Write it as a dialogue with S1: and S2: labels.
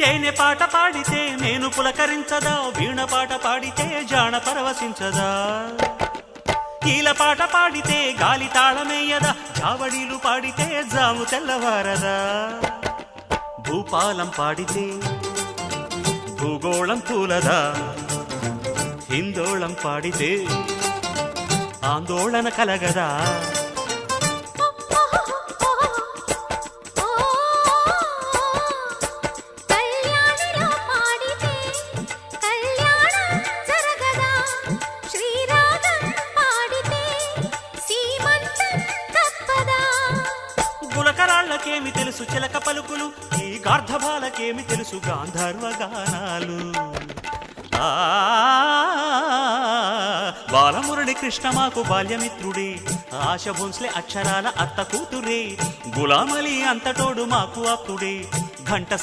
S1: తేనె పాట పాడితే నేను పులకరించదా, వీణ పాట పాడితే జాణ పరవశించదా, ఈల పాట పాడితే గాలి తాళమేయదా, జావడీలు పాడితే జాము తెల్లవారదా, భూపాలం పాడితే భూగోళం తూలదా, హిందోళం పాడితే ఆందోళన కలగదా. గులకరాళ్ళకేమి తెలుసు చిలక పలుకులు, ఈ గార్ధబాలకేమి తెలుసు గాంధర్వ గానాలు. బాలమురళి కృష్ణ మాకు బాల్యమిత్రుడే, ఆశ భోన్స్లే అక్షరాల అత్త కూతురే, గులామలి అంతటోడు మాకు అప్పుడే, ఘంట